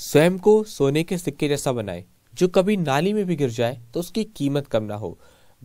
स्वयं को सोने के सिक्के जैसा बनाए, जो कभी नाली में भी गिर जाए तो उसकी कीमत कम ना हो।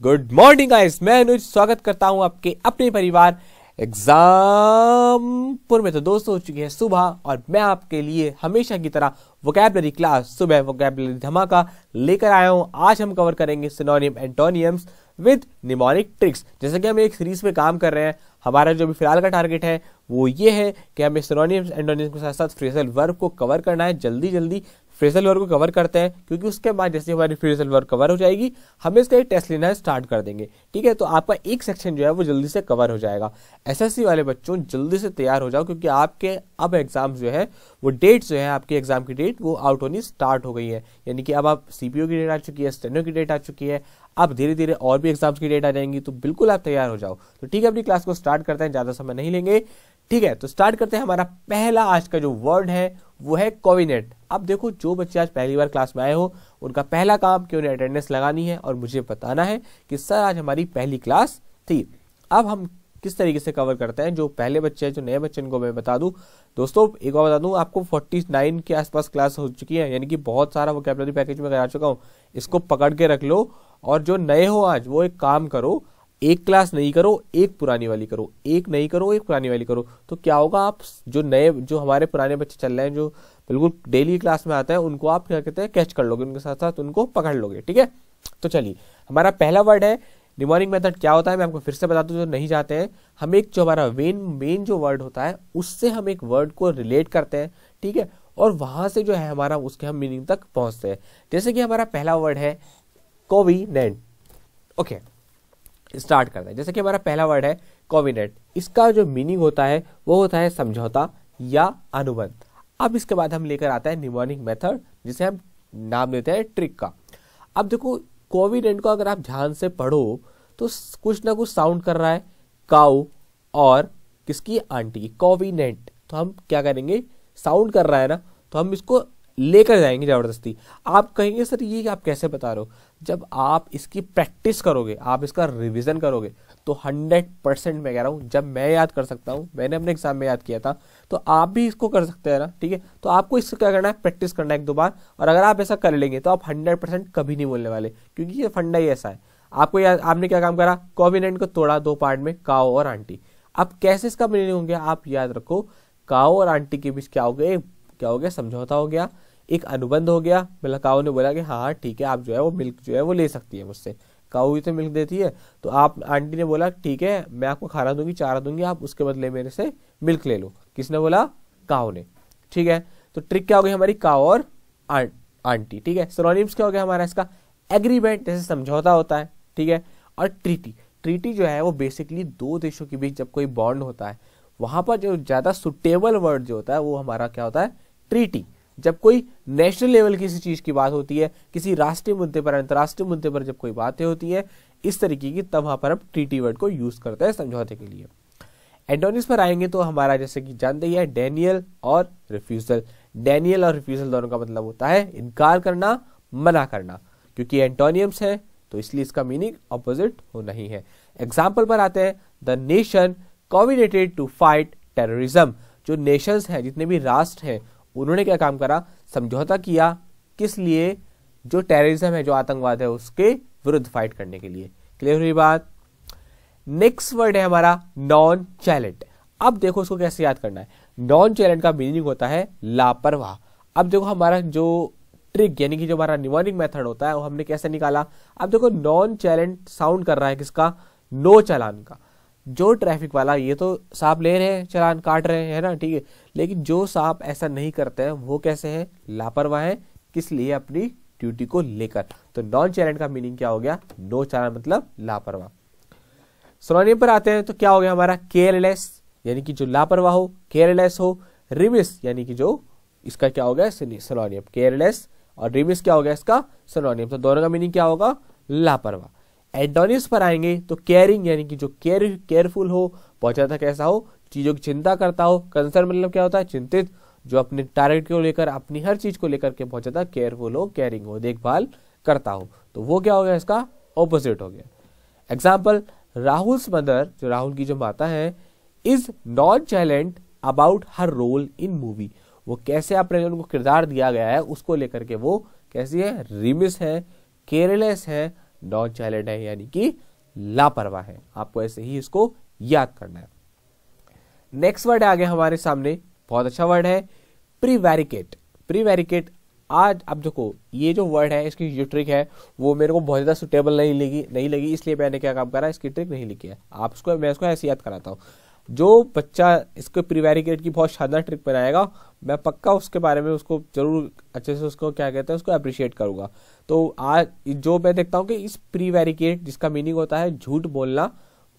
गुड मॉर्निंग गाइस, मैं अनुज स्वागत करता हूं आपके अपने परिवार एग्जामपुर में। तो दोस्तों, हो चुकी है सुबह और मैं आपके लिए हमेशा की तरह वोकैबुलरी क्लास सुबह वोकैबुलरी धमाका लेकर आया हूं। आज हम कवर करेंगे सिनोनिम एंटोनियम्स विद निमोनिक ट्रिक्स। जैसे कि हम एक सीरीज पे काम कर रहे हैं, हमारा जो भी फिलहाल का टारगेट है वो ये है कि हमें सिनोनिम्स एंटोनिम्स के साथ साथ फ्रेजल वर्ब को कवर करना है। जल्दी जल्दी फ्रेजल वर्ब को कवर करते हैं, क्योंकि उसके बाद जैसे हमारी फ्रेजल वर्ब कवर हो जाएगी हमें इसका एक टेस्ट लेना है, स्टार्ट कर देंगे। ठीक है, तो आपका एक सेक्शन जो है वो जल्दी से कवर हो जाएगा। एसएससी वाले बच्चों जल्दी से तैयार हो जाओ, क्योंकि आपके अब एग्जाम जो है वो डेट जो है, आपके एग्जाम की डेट वो आउट होनी स्टार्ट हो गई है। यानी कि अब आप सीपीओ की डेट आ चुकी है, स्टेनो की डेट आ चुकी है, अब धीरे धीरे और भी एग्जाम्स की डेट आ जाएंगी। तो बिल्कुल आप तैयार हो जाओ। तो ठीक है, अपनी क्लास को स्टार्ट करते हैं, ज्यादा समय नहीं लेंगे। ठीक है, तो स्टार्ट करते हैं। हमारा पहला आज का जो वर्ड है वो है कोविनेट। अब देखो, जो बच्चे आज पहली बार क्लास में आए हो उनका पहला काम कि उन्हें अटेंडेंस लगानी है और मुझे बताना है कि सर आज हमारी पहली क्लास थी। अब हम किस तरीके से कवर करते हैं, जो पहले बच्चे हैं, जो नए बच्चे, इनको मैं बता दूं दोस्तों, एक बार बता दूं आपको, 49 के आसपास क्लास हो चुकी है। यानी कि बहुत सारा वोकैबुलरी पैकेज में करा चुका हूं। इसको पकड़ के रख लो। और जो नए हो आज, वो एक काम करो, एक क्लास नहीं करो, एक पुरानी वाली करो, एक नहीं करो, एक पुरानी वाली करो। तो क्या होगा, आप जो हमारे पुराने बच्चे चल रहे हैं, जो बिल्कुल डेली क्लास में आते हैं, उनको आप क्या कहते हैं, कैच कर लोगे, उनके साथ साथ उनको पकड़ लोगे। ठीक है, तो चलिए, हमारा पहला वर्ड है निमोनिक मेथड। क्या होता है मैं आपको फिर से बता दूं, जो नहीं जाते हैं, हम एक जो हमारा मेन जो वर्ड होता है उससे हम एक वर्ड को रिलेट करते हैं। ठीक है, और वहां से जो है हमारा उसके हम मीनिंग तक पहुंचते हैं। जैसे कि हमारा पहला वर्ड है कोविनेट। ओके, स्टार्ट करते हैं। जैसे कि हमारा पहला वर्ड है कोविनेट, इसका जो मीनिंग होता है वो होता है समझौता या अनुबंध। अब इसके बाद हम लेकर आता है निमोनिक मेथड, जिसे हम नाम देते हैं ट्रिक का। अब देखो, कोविनेट को अगर आप ध्यान से पढ़ो तो कुछ ना कुछ साउंड कर रहा है, काऊ और किसकी, आंटी की, कोविनेट। तो हम क्या करेंगे, साउंड कर रहा है ना, तो हम इसको लेकर जाएंगे जबरदस्ती। आप कहेंगे सर ये आप कैसे बता रहे हो, जब आप इसकी प्रैक्टिस करोगे, आप इसका रिवीजन करोगे, तो 100% मैं कह रहा हूं, जब मैं याद कर सकता हूं, मैंने अपने एग्जाम में याद किया था, तो आप भी इसको कर सकते हैं ना। ठीक है, तो आपको इससे क्या करना है, प्रैक्टिस करना है 1-2 बार। और अगर आप ऐसा कर लेंगे तो आप 100% कभी नहीं बोलने वाले, क्योंकि ये फंडा ही ऐसा है। आपको याद, आपने क्या काम करा, कोविनेट को तोड़ा 2 पार्ट में, काओ और आंटी। अब कैसे इसका मीनिंग हो गया, आप याद रखो, काओ और आंटी के बीच क्या हो गया, समझौता हो गया, एक अनुबंध हो गया। मतलब काऊ ने बोला कि हाँ ठीक है, आप जो है वो मिल्क जो है वो ले सकती है मुझसे, काऊ ही तो मिल्क देती है। तो आप, आंटी ने बोला ठीक है, मैं आपको खाना दूंगी, चारा दूंगी, आप उसके बदले मेरे से मिल्क ले लो। किसने बोला, काऊ ने। ठीक है, तो ट्रिक क्या हो गई हमारी, काऊ और आंटी। ठीक है, सिनोनिम्स क्या हो गया हमारा इसका, एग्रीमेंट, जैसे समझौता होता है। ठीक है, और ट्रीटी जो है वो बेसिकली 2 देशों के बीच जब कोई बॉन्ड होता है, वहां पर जो ज्यादा सुटेबल वर्ड जो होता है वो हमारा क्या होता है, ट्रीटी। जब कोई नेशनल लेवल किसी चीज की बात होती है, किसी राष्ट्रीय मुद्दे पर, अंतर्राष्ट्रीय मुद्दे पर जब कोई बातें होती है इस तरीके की, तब वहां पर हम ट्रीटी वर्ड को यूज करते हैं समझौते के लिए। एंटोनिम्स पर आएंगे तो हमारा, जैसे कि जानते ही है, डेनियल और रिफ्यूजल। डेनियल और रिफ्यूजल दोनों का मतलब होता है इनकार करना, मना करना। क्योंकि एंटोनिम्स है तो इसलिए इसका मीनिंग ऑपोजिट होना ही है। एग्जाम्पल पर आते हैं, the nation coordinated to fight terrorism. जो नेशंस हैं, जितने भी राष्ट्र हैं, उन्होंने क्या काम करा, समझौता किया, किस लिए, जो टेररिज्म है, जो आतंकवाद है, उसके विरुद्ध फाइट करने के लिए। क्लियर हुई बात। नेक्स्ट वर्ड है हमारा नॉन चैलेंट। अब देखो उसको कैसे याद करना है। नॉन चैलेंट का मीनिंग होता है लापरवाह। अब देखो हमारा जो ट्रिक, यानी कि जो हमारा निमोनिक मेथड होता है, वो हमने कैसे निकाला। अब देखो, नॉन चैलेंट साउंड कर रहा है किसका, नो चालान का। जो ट्रैफिक वाला, ये तो साहब ले रहे हैं, चालान काट रहे हैं, है ना, ठीक है, लेकिन जो साहब ऐसा नहीं करते हैं वो कैसे हैं, लापरवाह है, किस लिए, अपनी ड्यूटी को लेकर। तो नॉन चैलेंट का मीनिंग क्या हो गया, नो चालान मतलब लापरवाह। सिनोनिम पर आते हैं तो क्या हो गया हमारा, केयरलेस, यानी कि जो लापरवाह हो, केयरलेस हो। रिमिस, यानी कि जो, इसका क्या हो गया सिनोनिम, केयरलेस, और रिमिस क्या हो गया इसका सिनोनिम। तो दोनों का मीनिंग क्या होगा, लापरवाह। एंटोनिम्स पर आएंगे तो केयरिंग, यानी कि जो केयरफुल हो, बहुत ज्यादा कैसा हो, चीजों की चिंता करता हो। कंसर्न मतलब क्या होता है, चिंतित, जो अपने टारगेट को लेकर, अपनी हर चीज को लेकर के बहुत ज्यादा केयरफुल हो, केयरिंग हो, देखभाल करता हो। तो वो क्या हो गया, इसका ऑपोजिट हो गया। एग्जाम्पल, राहुल्स मदर, जो राहुल की जो माता है, is nonchalant about her role in movie. वो कैसे अपने उनको किरदार दिया गया है उसको लेकर के वो कैसी है, रिमिस है, केयरलेस है, नॉन चाइल्ड है, यानी कि लापरवाह है। आपको ऐसे ही इसको याद करना है। नेक्स्ट वर्ड आगे हमारे सामने, बहुत अच्छा वर्ड है, प्रीवैरिकेट। प्रीवैरिकेट, आज अब देखो ये जो वर्ड है इसकी जो ट्रिक है वो मेरे को बहुत ज़्यादा सुटेबल नहीं लगी, इसलिए मैंने क्या काम करा, इसकी ट्रिक नहीं लिखी है। आप उसको, मैं इसको ऐसे याद कराता हूँ। जो बच्चा इसको प्रीवैरिकेट की बहुत शानदार ट्रिक बनाएगा, मैं पक्का उसके बारे में उसको जरूर अच्छे से उसको क्या कहते हैं उसको अप्रिशिएट करूंगा। तो आज जो मैं देखता हूँ कि इस प्रीवैरिकेट जिसका मीनिंग होता है झूठ बोलना,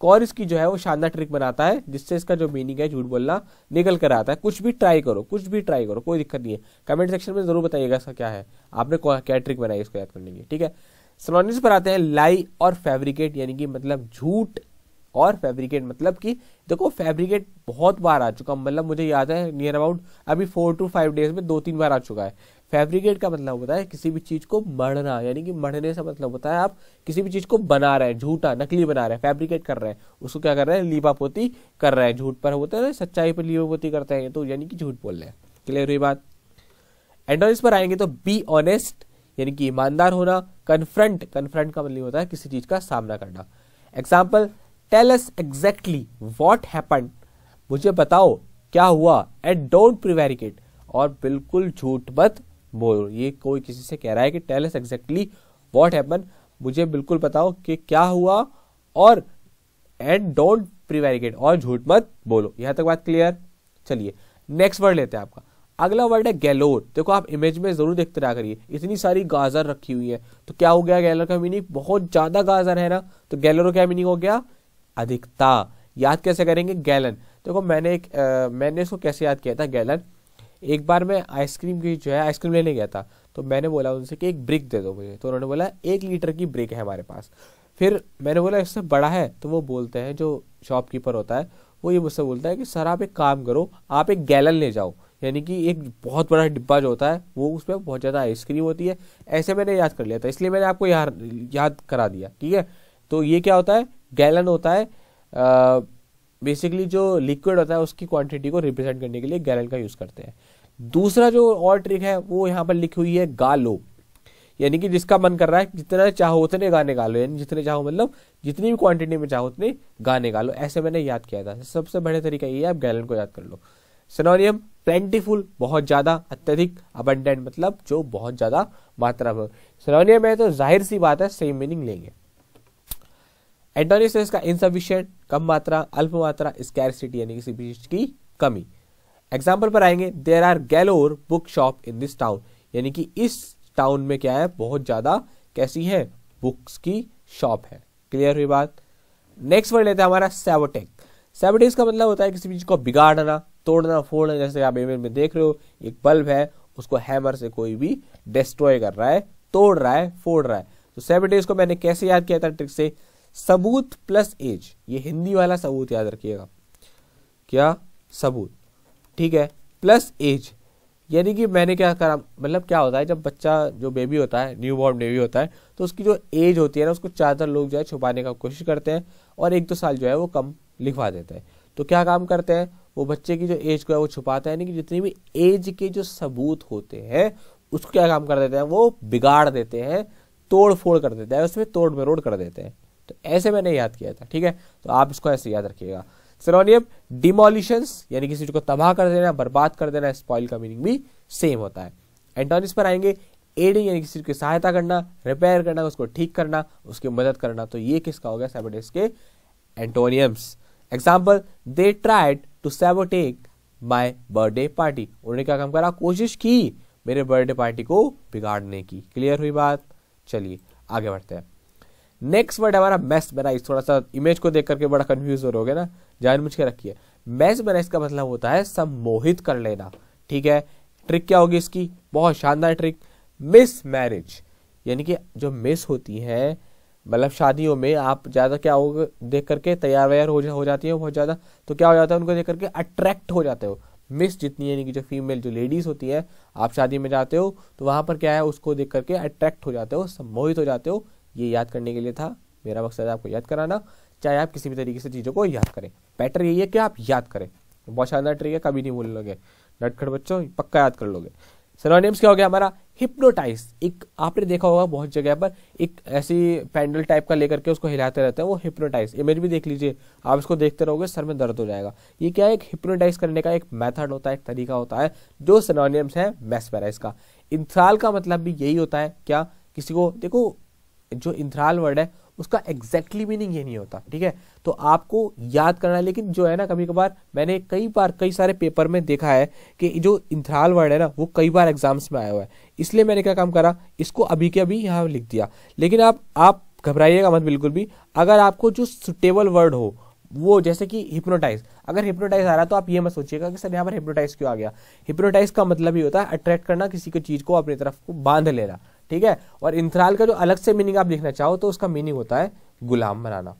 और इसकी जो है वो शानदार ट्रिक बनाता है जिससे इसका जो मीनिंग है झूठ बोलना निकल कर आता है। कुछ भी ट्राई करो, कोई दिक्कत नहीं है। कमेंट सेक्शन में जरूर बताइएगा इसका क्या है, आपने क्या ट्रिक बनाई इसको याद करने की, ठीक है। सिनोनिम्स पर आते हैं, लाई और फैब्रिकेट, यानी कि मतलब झूठ, और फैब्रिकेट मतलब कि देखो फैब्रिकेट बहुत बार आ चुका, मतलब मुझे याद है नियर अबाउट अभी 4 to 5 डेज में 2-3 बार आ चुका है। फैब्रिकेट का मतलब होता है किसी भी चीज को मढ़ना, यानी कि मढ़ने से मतलब होता है आप किसी भी चीज को बना रहे हैं, झूठा नकली बना रहे हैं, फैब्रिकेट कर रहे हैं, उसको क्या कर रहे हैं, लीपापोती कर रहे हैं। झूठ पर होता है ना, सच्चाई पर लीपापोती करते हैं, तो यानी कि झूठ बोल रहे हैं। क्लियर हुई बात। एंटोनिम्स पर आएंगे तो बी ऑनेस्ट, यानी कि ईमानदार होना। कन्फ्रंट का मतलब होता है किसी चीज का सामना करना। Example, tell us exactly what happened, मुझे बताओ क्या हुआ। एंड डोंट प्रीवैरिकेट, और बिल्कुल झूठ मत बोलो। ये कोई किसी से कह रहा है कि tell us exactly what happened, मुझे बिल्कुल बताओ कि क्या हुआ, और एंड डोंट प्रीवैरिकेट, और झूठ मत बोलो। यहां तक बात क्लियर। चलिए नेक्स्ट वर्ड लेते हैं आपका। अगला वर्ड है गैलोर। देखो आप इमेज में जरूर देखते रहा करिए, इतनी सारी गाजर रखी हुई है, तो क्या हो गया गैलोर का मीनिंग, बहुत ज्यादा गाजर है ना, तो गैलोर क्या मीनिंग हो गया, अधिकता। याद कैसे करेंगे, गैलन। देखो मैंने इसको कैसे याद किया था, गैलन। एक बार मैं आइसक्रीम की जो है आइसक्रीम लेने गया था, तो मैंने बोला उनसे कि एक ब्रिक दे दो मुझे, तो उन्होंने बोला 1 लीटर की ब्रिक है हमारे पास। फिर मैंने बोला इससे बड़ा है, तो वो बोलते हैं जो शॉपकीपर होता है वो ये मुझसे बोलता है कि सर आप एक काम करो, आप एक गैलन ले जाओ, यानी कि एक बहुत बड़ा डिब्बा जो होता है वो उसमें बहुत ज्यादा आइसक्रीम होती है। ऐसे मैंने याद कर लिया था, इसलिए मैंने आपको याद करा दिया, ठीक है। तो ये क्या होता है, गैलन होता है बेसिकली जो लिक्विड होता है उसकी क्वांटिटी को रिप्रेजेंट करने के लिए गैलन का यूज करते हैं। दूसरा जो और ट्रिक है वो यहाँ पर लिखी हुई है गालो, यानी कि जिसका मन कर रहा है जितना चाहो उतने गाने गा लो, यानी जितने चाहो मतलब जितनी भी क्वांटिटी में चाहो उतने गाने गा लो। ऐसे मैंने याद किया था। सबसे बड़े तरीका ये है, आप गैलन को याद कर लो। सिनोनियम, प्लेंटीफुल बहुत ज्यादा, अत्यधिक, अबंडेंट मतलब जो बहुत ज्यादा मात्रा में। सिनोनियम है तो जाहिर सी बात है सेम मीनिंग लेंगे। एंटोनिम्स का इनसफिशिएंट कम मात्रा, अल्प मात्रा, स्कैरसिटी यानी किसी भी चीज की कमी। एग्जाम्पल पर आएंगे, there are galore book shop in this town, यानी कि इस टाउन में क्या है, बहुत ज्यादा कैसी है, बुक्स की शॉप है। क्लियर हुई बात। नेक्स्ट वर्ड लेते हैं हमारा सैबोटेज। सैबोटेज का मतलब होता है किसी चीज को बिगाड़ना, तोड़ना, फोड़ना। जैसे आप इमेज में देख रहे हो एक बल्ब है, उसको हैमर से कोई भी डिस्ट्रॉय कर रहा है, तोड़ रहा है, फोड़ रहा है। तो सैबोटेज को मैंने कैसे याद किया था ट्रिक से, सबूत प्लस एज, ये हिंदी वाला सबूत याद रखिएगा, क्या सबूत, ठीक है, प्लस एज, यानी कि मैंने क्या करा, मतलब क्या होता है जब बच्चा जो बेबी होता है, न्यू बॉर्न बेबी होता है, तो उसकी जो एज होती है ना उसको ज्यादातर लोग जो है छुपाने का कोशिश करते हैं और 1-2 साल जो है वो कम लिखवा देते हैं। तो क्या काम करते हैं, वो बच्चे की जो एज को है वो छुपाते हैं, यानी कि जितनी भी एज के जो सबूत होते हैं उसको क्या काम कर देते हैं, वो बिगाड़ देते हैं, तोड़ फोड़ कर देते हैं, उसमें तोड़ मरोड़ कर देते हैं। तो ऐसे मैंने याद किया था, ठीक है। तो आप इसको ऐसे याद रखिएगा। सिनोनियम, डिमोलिशंस यानी किसी चीज को तबाह कर देना, बर्बाद कर देना, स्पॉइल का मीनिंग भी सेम होता है। एंटोनिम्स पर आएंगे, एडिंग यानी किसी चीज की सहायता करना, रिपेयर करना, उसको ठीक करना, उसकी मदद करना। तो ये किसका हो गया, सैबोटेज के antonyms. Example, they tried to sabotage my birthday party, उन्होंने क्या काम करा, कोशिश की मेरे बर्थडे पार्टी को बिगाड़ने की। क्लियर हुई बात। चलिए आगे बढ़ते हैं। नेक्स्ट वर्ड हमारा मेस्मराइज। थोड़ा सा इमेज को देख करके बड़ा कंफ्यूज हो रहे ना, जानबूझ के रखिए। मेस्मराइज का मतलब होता है सम्मोहित कर लेना, ठीक है। ट्रिक क्या होगी इसकी, बहुत शानदार ट्रिक, मिस मैरिज, यानी कि जो मिस होती है, मतलब शादियों में आप ज्यादा क्या हो देख करके तैयार वैयार हो जाती है बहुत ज्यादा, तो क्या हो जाता है उनको देख करके अट्रैक्ट हो जाते हो। मिस जितनी यानी कि जो फीमेल जो लेडीज होती है, आप शादी में जाते हो तो वहां पर क्या है, उसको देख करके अट्रैक्ट हो जाते हो, सम्मोहित हो जाते हो। ये याद करने के लिए था, मेरा मकसद है आपको याद कराना, चाहे आप किसी भी तरीके से चीजों को याद करें, बेटर यही है कि आप याद करें। बहुत शानदार ट्रिक है, कभी नहीं भूलोगे, नटखट बच्चों पक्का याद कर लोगे। सिनोनिम्स क्या हो गया हमारा, हिप्नोटाइज, एक आपने देखा होगा बहुत जगह पर एक ऐसी पैंडल टाइप का लेकर के उसको हिलाते रहते हैं, वो हिप्नोटाइज, इमेज भी देख लीजिए आप, इसको देखते रहोगे सर में दर्द हो जाएगा। ये क्या है, एक हिप्नोटाइज करने का एक मेथड होता है, एक तरीका होता है जो सिनोनिम्स है मेस्मराइज का। इंथ्राल का मतलब भी यही होता है, क्या किसी को देखो जो इंथ्राल वर्ड है उसका एग्जैक्टली मीनिंग ये नहीं होता, ठीक है, तो आपको याद करना है। लेकिन जो है ना कभी कभार मैंने कई सारे पेपर में देखा है कि जो इंथ्राल वर्ड है ना वो कई बार एग्जाम्स में आया हुआ है, इसलिए मैंने क्या काम करा, इसको अभी के अभी यहाँ लिख दिया। लेकिन आप घबराइएगा मत बिल्कुल भी, अगर आपको जो सुटेबल वर्ड हो वो, जैसे कि हिप्नोटाइज, अगर हिप्नोटाइज आ रहा है तो आप ये मत सोचिएगा कि सर यहाँ पर हिप्नोटाइज क्यों आ गया। हिप्नोटाइज का मतलब ही होता है अट्रैक्ट करना, किसी को चीज को अपनी तरफ को बांध लेना, ठीक है। और इंथ्राल का जो अलग से मीनिंग आप लिखना चाहो तो उसका मीनिंग होता है गुलाम बनाना,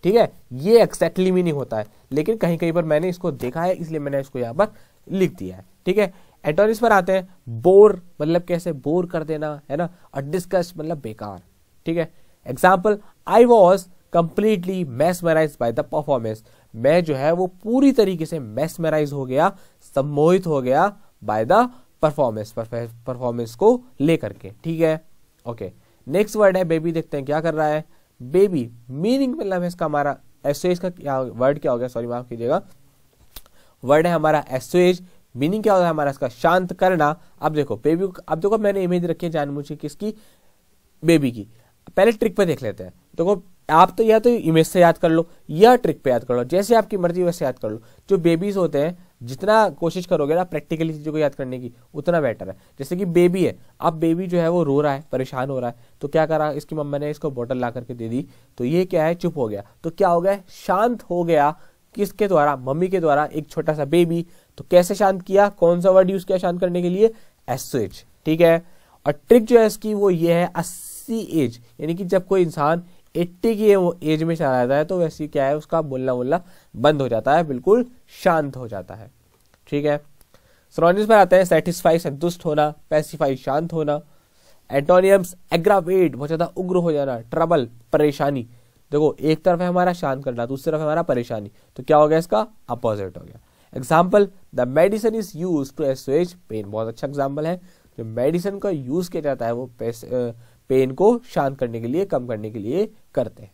ठीक है, ये एक्जैक्टली मीनिंग होता है। लेकिन कहीं कहीं पर मैंने इसको देखा है इसलिए मैंने इसको यहाँ पर लिख दिया है, ठीक है। एंटोनिम्स पर आते हैं। बोर मतलब कैसे, बोर कर देना है ना, और डिस्कस मतलब बेकार, ठीक है। Example, I was completely mesmerised by the performance, मैं जो है वो पूरी तरीके से मेस्मराइज हो गया, सम्मोहित हो गया बाय द परफॉर्मेंस को लेकर के, ठीक है। ओके, नेक्स्ट वर्ड है बेबी, देखते हैं क्या कर रहा है। बेबी मीनिंग मतलब है इसका हमारा एसओएज का क्या वर्ड क्या हो गया, सॉरी माफ कीजिएगा, वर्ड है हमारा एसओएज। मीनिंग क्या होता है हमारा इसका, शांत करना। अब देखो बेबी, अब देखो मैंने इमेज रखी है जानबूझ किसकी, बेबी की। पहले ट्रिक पे देख लेते हैं। देखो आप तो या तो इमेज से याद कर लो या ट्रिक पे याद कर लो, जैसे आपकी मर्जी वैसे याद कर लो। जो बेबीज होते हैं जितना कोशिश करोगे ना प्रैक्टिकली चीजों को याद करने की उतना बेटर है। जैसे कि बेबी है, अब बेबी जो है वो रो रहा है, परेशान हो रहा है, तो क्या करा, इसकी मम्मा ने इसको बोतल ला करके दे दी, तो ये क्या है, चुप हो गया। तो क्या हो गया, शांत हो गया, किसके द्वारा, मम्मी के द्वारा, एक छोटा सा बेबी। तो कैसे शांत किया, कौन सा वर्ड यूज किया शांत करने के लिए, एसओएच, ठीक है। और ट्रिक जो है इसकी वो ये है 80 एज, यानी कि जब कोई इंसान 80 की एज में चला जाता है तो वैसे क्या है उसका बोलना बंद हो जाता है, बिल्कुल शांत हो जाता है, ठीक है। सिनोनिम्स पर आते हैं। सेटिस्फाई संतुष्ट होना, पैसिफाई शांत होना। एंटोनियम्स, एग्रावेट बहुत ज्यादा उग्र हो जाना, ट्रबल परेशानी। देखो एक तरफ है हमारा शांत करना, दूसरी तरफ है हमारा परेशानी, तो क्या हो गया इसका अपोजिट हो गया। Example, the medicine is use to assuage pain, बहुत अच्छा एग्जाम्पल है। जो मेडिसिन का यूज किया जाता है वो पेन को शांत करने के लिए, कम करने के लिए करते हैं।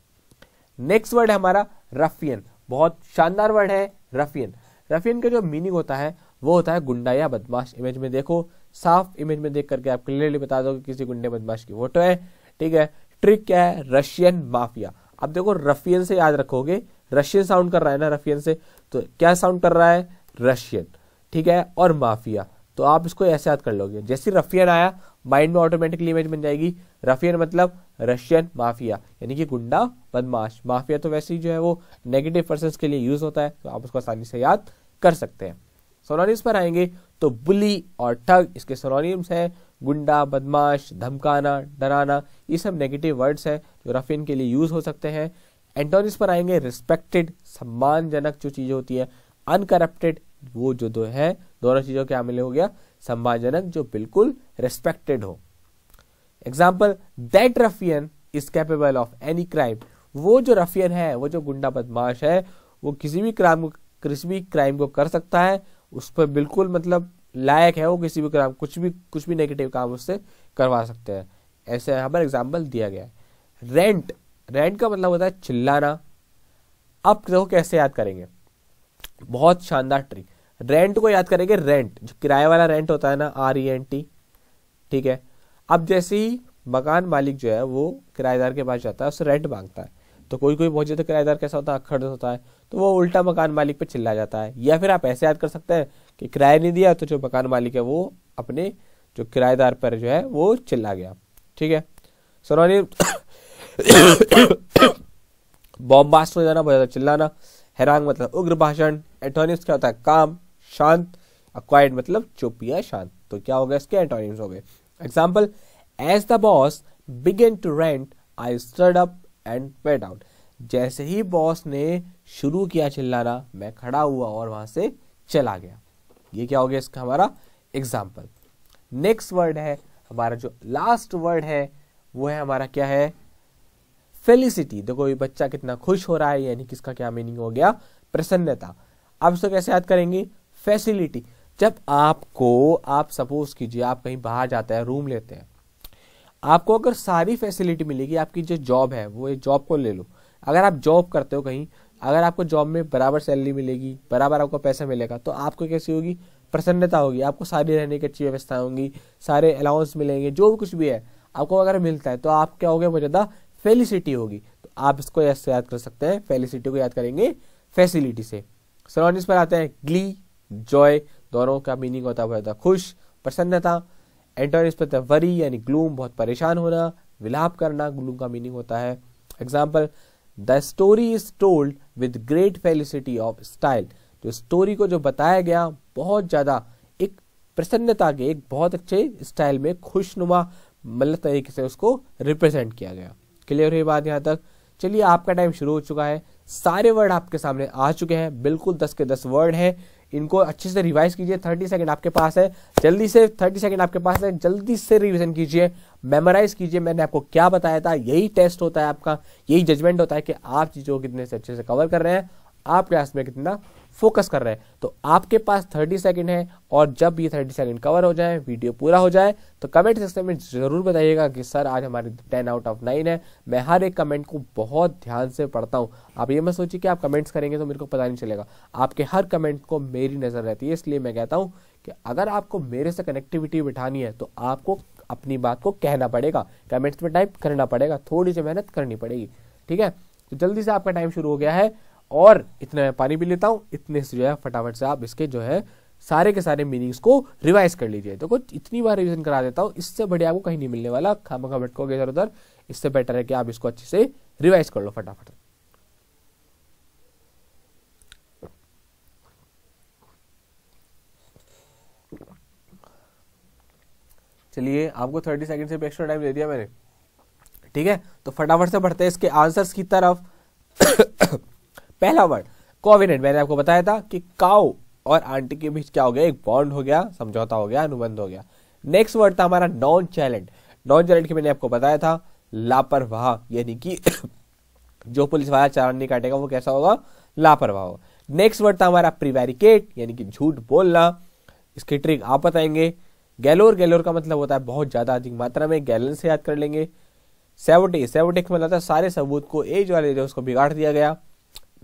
नेक्स्ट वर्ड है हमारा रफियन, बहुत शानदार वर्ड है रफियन। रफियन का जो मीनिंग होता है वो होता है गुंडा या बदमाश। इमेज में देखो, साफ इमेज में देख करके आप क्लियरली बता दो कि किसी गुंडे बदमाश की फोटो है, ठीक है। ट्रिक क्या है, रशियन माफिया। अब देखो रफियन से याद रखोगे, रशियन साउंड कर रहा है ना रफियन से, तो क्या साउंड कर रहा है, रशियन, ठीक है। और माफिया, तो आप इसको ऐसे याद कर लोगे, जैसे रफियन आया माइंड में ऑटोमेटिकली इमेज बन जाएगी। रफियन मतलब रशियन माफिया, यानी कि गुंडा बदमाश। माफिया तो वैसे ही जो है वो नेगेटिव पर्सन्स के लिए यूज होता है, तो आप उसको आसानी से याद कर सकते हैं। सिनोनिम्स पर आएंगे तो बुली और ठग, इसके सिनोनिम्स हैं गुंडा, बदमाश, धमकाना, डराना, ये सब नेगेटिव वर्ड्स हैं जो रफियन के लिए यूज हो सकते हैं। एंटोनिम्स पर आएंगे रिस्पेक्टेड, सम्मानजनक जो चीजें होती है, अनकरप्टेड, वो जो दो है दोनों चीजों के आमिल हो गया, सम्मानजनक जो बिल्कुल रिस्पेक्टेड हो। Example, that Rafiyan is capable of any crime, वो जो रफियन है, वो जो गुंडा बदमाश है, वो किसी भी क्राइम को कर सकता है, उस पर बिल्कुल मतलब लायक है, वो किसी भी क्राइम, कुछ भी नेगेटिव काम उससे करवा सकते हैं। ऐसे यहाँ पर एग्जाम्पल दिया गया है। रेंट का मतलब होता है चिल्लाना। अब देखो कैसे याद करेंगे, बहुत शानदार ट्रिक। रेंट को याद करेंगे, रेंट जो किराए वाला रेंट होता है ना, RENT, ठीक है। अब जैसे ही मकान मालिक जो है वो किराएदार के पास जाता है, उससे रेंट मांगता है, तो कोई बहुत ज्यादा किराएदार कैसा होता है, अक्खड़ होता है, तो वो उल्टा मकान मालिक पे चिल्ला जाता है। या फिर आप ऐसे याद कर सकते हैं कि किराया नहीं दिया तो जो मकान मालिक है वो अपने जो किराएदार पर जो है वो चिल्ला गया, ठीक है। सिनोनिम, बॉम्बास्ट हो जाना, बहुत ज्यादा चिल्लाना। हैरान मतलब उग्र भाषण। एंटोनिम्स क्या होता है, काम, शांत। क्वाइट मतलब चुप या शांत। तो क्या हो गया, इसके एंटोनिम्स हो गए। Example, as the boss began to rant I stood up and went out, जैसे ही बॉस ने शुरू किया चिल्लाना, मैं खड़ा हुआ और वहां से चला गया। ये क्या हो गया इसका हमारा एग्जाम्पल। नेक्स्ट वर्ड है हमारा, जो लास्ट वर्ड है वो है हमारा क्या है, फेलिसिटी। देखो ये बच्चा कितना खुश हो रहा है, यानी किसका क्या मीनिंग हो गया, प्रसन्नता। अब इसको कैसे याद करेंगे, फैसिलिटी। जब आप सपोज कीजिए आप कहीं बाहर जाते हैं, रूम लेते हैं, आपको अगर सारी फैसिलिटी मिलेगी, आपकी जो जॉब है वो जॉब को ले लो, अगर आप जॉब करते हो कहीं, अगर आपको जॉब में बराबर सैलरी मिलेगी, बराबर आपको पैसा मिलेगा, तो आपको कैसी होगी, प्रसन्नता होगी, आपको सारी रहने की अच्छी व्यवस्था होंगी, सारे अलाउंस मिलेंगे, जो भी कुछ भी है आपको अगर मिलता है, तो आप क्या होगे, बहुत ज्यादा फेलिसिटी होगी। तो आप इसको ऐसे याद कर सकते हैं, फेलिसिटी को याद करेंगे फैसिलिटी से। सिनोनिम्स पर आते हैं, ग्ली, जॉय, दोनों का मीनिंग होता है बहुत ज्यादा खुश, प्रसन्नता। एंटोनिम्स पर होता है वरी यानी ग्लूम, बहुत परेशान होना, विलाप करना, ग्लूम का मीनिंग होता है। Example, the story is told with great felicity of style, जो स्टोरी को जो बताया गया बहुत ज्यादा एक प्रसन्नता के, एक बहुत अच्छे स्टाइल में, खुशनुमा मतलब तरीके से उसको रिप्रेजेंट किया गया। क्लियर हुई बात यहाँ तक? चलिए आपका टाइम शुरू हो चुका है, सारे वर्ड आपके सामने आ चुके हैं, बिल्कुल 10 के 10 वर्ड हैं, इनको अच्छे से रिवाइज कीजिए। 30 सेकंड आपके पास है, जल्दी से 30 सेकंड आपके पास है, जल्दी से रिवीजन कीजिए, मेमोराइज कीजिए। मैंने आपको क्या बताया था, यही टेस्ट होता है आपका, यही जजमेंट होता है कि आप चीजों को कितने से अच्छे से कवर कर रहे हैं, आप क्लास में कितना फोकस कर रहे हैं। तो आपके पास 30 सेकंड है, और जब ये 30 सेकंड कवर हो जाए, वीडियो पूरा हो जाए, तो कमेंट सेक्शन में जरूर बताइएगा कि सर आज हमारे 10 आउट ऑफ 9 है। मैं हर एक कमेंट को बहुत ध्यान से पढ़ता हूँ। आप ये मत सोचिए कि आप कमेंट्स करेंगे तो मेरे को पता नहीं चलेगा, आपके हर कमेंट को मेरी नजर रहती है। इसलिए मैं कहता हूँ कि अगर आपको मेरे से कनेक्टिविटी बिठानी है, तो आपको अपनी बात को कहना पड़ेगा, कमेंट्स में टाइप करना पड़ेगा, थोड़ी सी मेहनत करनी पड़ेगी। ठीक है, तो जल्दी से आपका टाइम शुरू हो गया है, और इतना मैं पानी पी लेता हूँ, इतने से जो है फटाफट से आप इसके जो है सारे के सारे मीनिंग्स को रिवाइज कर लीजिए। तो कुछ इतनी बार रिवीजन करा देता हूँ, इससे बढ़िया आपको कहीं नहीं मिलने वाला, खामखा भटकोगे इधर उधर, इससे बेटर है कि आप इसको अच्छे से रिवाइज कर लो फटाफट। चलिए आपको 30 सेकंड से भी एक्स्ट्रा टाइम दे दिया मैंने, ठीक है, तो फटाफट से बढ़ते हैं इसके आंसर्स की तरफ। पहला वर्ड कोवेनेंट, मैंने आपको बताया था कि काऊ और आंटी के बीच क्या हो गया, एक बॉन्ड हो गया, समझौता हो गया, अनुबंध हो गया। नेक्स्ट वर्ड था हमारा नॉन चैलेंट। नॉन चैलेंट की मैंने आपको बताया था लापरवाह, यानी कि जो पुलिस वाला चालान नहीं काटेगा वो कैसा होगा, लापरवाह होगा। नेक्स्ट वर्ड था हमारा प्रिवैरिकेट, यानी कि झूठ बोलना, इसकी ट्रिक आप बताएंगे। गैलोर, गैलोर का मतलब होता है बहुत ज्यादा अधिक मात्रा में, गैलन से याद कर लेंगे। सेवोटेज, सेवोटेज मतलब था सारे सबूत को एज वाले जो उसको बिगाड़ दिया गया।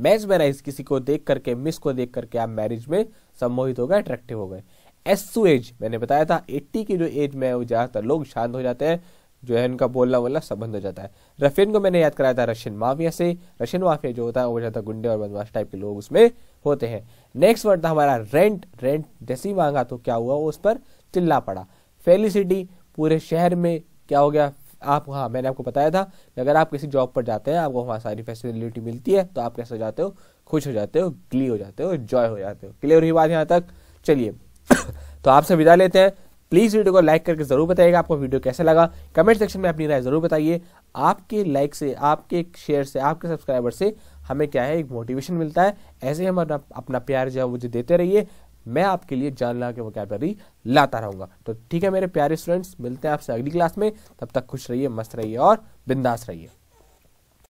मैस्मराइज, किसी को देख करके, मिस को देख करके आप मैरिज में सम्मोहित हो गए, अट्रैक्टिव हो गए। एसुएज मैंने बताया था 80 की जो एज में वो ज्यादातर लोग शांत हो जाते हैं, जो है उनका बोलना बोलना सब बंद हो जाता है। रफियन को मैंने याद कराया था रशियन माफिया से, रशियन माफिया जो होता है वो ज्यादा गुंडे और बदमाश टाइप के लोग उसमें होते हैं। नेक्स्ट वर्ड था हमारा रेंट, रेंट जैसे ही मांगा तो क्या हुआ, वो उस पर चिल्ला पड़ा। फेलिसिटी, पूरे शहर में क्या हो गया, आप, हाँ मैंने आपको बताया था कि अगर आप किसी जॉब पर जाते हैं, आपको वहाँ सारी फैसिलिटी मिलती है, तो आप कैसे हो जाते हो, खुश हो जाते हो, ग्ली हो जाते हो, जॉय हो जाते हो। क्लियर हुई बात यहाँ तक? चलिए तो आपसे विदा लेते हैं। प्लीज वीडियो को लाइक करके जरूर बताइएगा आपको वीडियो कैसा लगा, कमेंट सेक्शन में अपनी राय जरूर बताइए। आपके लाइक से, आपके शेयर से, आपके सब्सक्राइबर से हमें क्या है, एक मोटिवेशन मिलता है। ऐसे हम अपना प्यार जो है मुझे देते रहिए, मैं आपके लिए जानना के वोकैबुलरी लाता रहूंगा। तो ठीक है मेरे प्यारे स्टूडेंट्स, मिलते हैं आपसे अगली क्लास में, तब तक खुश रहिए, मस्त रहिए और बिंदास रहिए।